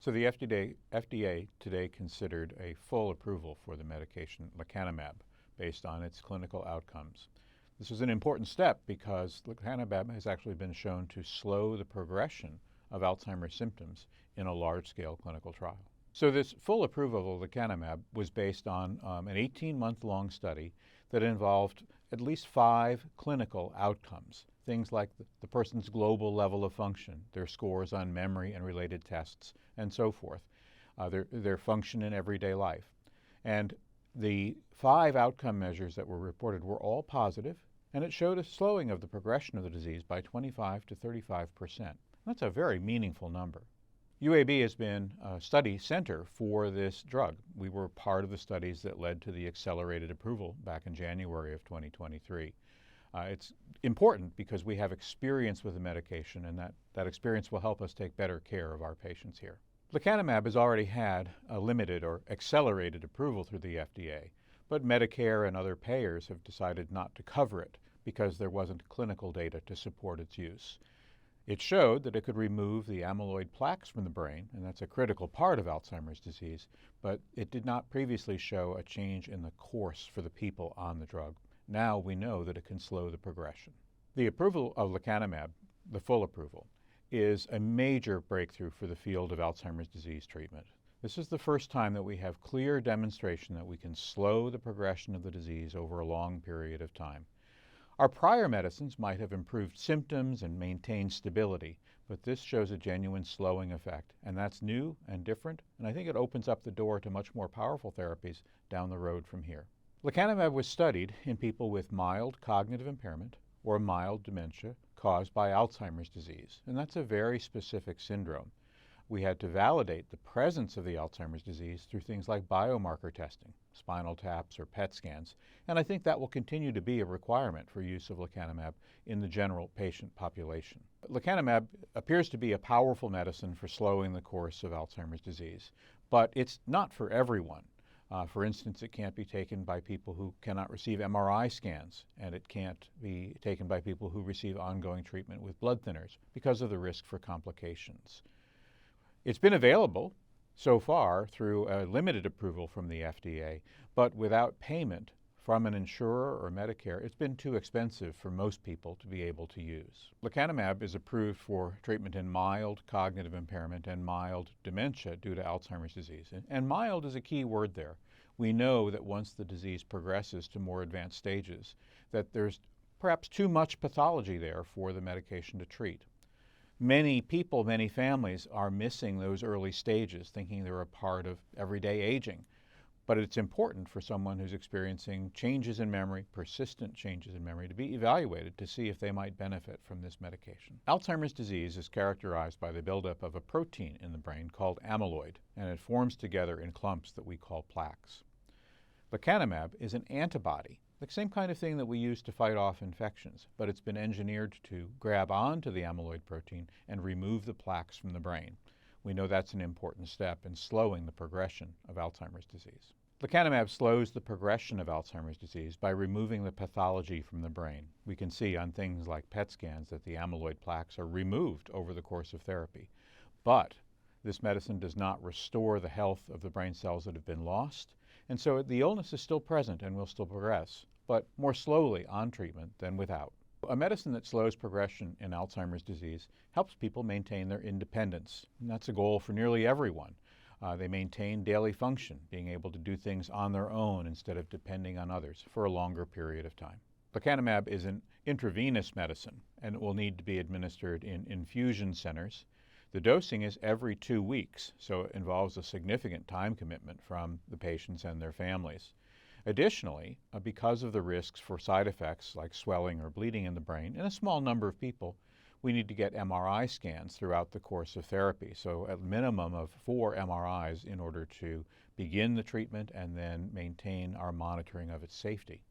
So the FDA today considered a full approval for the medication lecanemab based on its clinical outcomes. This is an important step because lecanemab has actually been shown to slow the progression of Alzheimer's symptoms in a large-scale clinical trial. So this full approval of lecanemab was based on an 18-month-long study that involved at least 5 clinical outcomes, things like the person's global level of function, their scores on memory and related tests, and so forth, their function in everyday life. And the 5 outcome measures that were reported were all positive, and it showed a slowing of the progression of the disease by 25 to 35%. That's a very meaningful number. UAB has been a study center for this drug. We were part of the studies that led to the accelerated approval back in January of 2023. It's important because we have experience with the medication, and that experience will help us take better care of our patients here. Lecanemab has already had a limited or accelerated approval through the FDA, but Medicare and other payers have decided not to cover it because there wasn't clinical data to support its use. It showed that it could remove the amyloid plaques from the brain, and that's a critical part of Alzheimer's disease, but it did not previously show a change in the course for the people on the drug. Now we know that it can slow the progression. The approval of lecanemab, the full approval, is a major breakthrough for the field of Alzheimer's disease treatment. This is the first time that we have clear demonstration that we can slow the progression of the disease over a long period of time. Our prior medicines might have improved symptoms and maintained stability, but this shows a genuine slowing effect, and that's new and different, and I think it opens up the door to much more powerful therapies down the road from here. Lecanemab was studied in people with mild cognitive impairment or mild dementia caused by Alzheimer's disease, and that's a very specific syndrome. We had to validate the presence of the Alzheimer's disease through things like biomarker testing, spinal taps or PET scans, and I think that will continue to be a requirement for use of lecanemab in the general patient population. Lecanemab appears to be a powerful medicine for slowing the course of Alzheimer's disease, but it's not for everyone. For instance, it can't be taken by people who cannot receive MRI scans, and it can't be taken by people who receive ongoing treatment with blood thinners because of the risk for complications. It's been available so far through a limited approval from the FDA, but without payment from an insurer or Medicare, it's been too expensive for most people to be able to use. Lecanemab is approved for treatment in mild cognitive impairment and mild dementia due to Alzheimer's disease. And mild is a key word there. We know that once the disease progresses to more advanced stages, that there's perhaps too much pathology there for the medication to treat. Many people, many families are missing those early stages, thinking they're a part of everyday aging. But it's important for someone who's experiencing changes in memory, persistent changes in memory, to be evaluated to see if they might benefit from this medication. Alzheimer's disease is characterized by the buildup of a protein in the brain called amyloid, and it forms together in clumps that we call plaques. Lecanemab is an antibody, the same kind of thing that we use to fight off infections, but it's been engineered to grab onto the amyloid protein and remove the plaques from the brain. We know that's an important step in slowing the progression of Alzheimer's disease. Lecanemab slows the progression of Alzheimer's disease by removing the pathology from the brain. We can see on things like PET scans that the amyloid plaques are removed over the course of therapy. But this medicine does not restore the health of the brain cells that have been lost, and so the illness is still present and will still progress, but more slowly on treatment than without. A medicine that slows progression in Alzheimer's disease helps people maintain their independence, and that's a goal for nearly everyone. They maintain daily function, being able to do things on their own instead of depending on others for a longer period of time. Lecanemab is an intravenous medicine, and it will need to be administered in infusion centers. The dosing is every 2 weeks, so it involves a significant time commitment from the patients and their families. Additionally, because of the risks for side effects like swelling or bleeding in the brain, in a small number of people, we need to get MRI scans throughout the course of therapy, so at minimum of 4 MRIs in order to begin the treatment and then maintain our monitoring of its safety.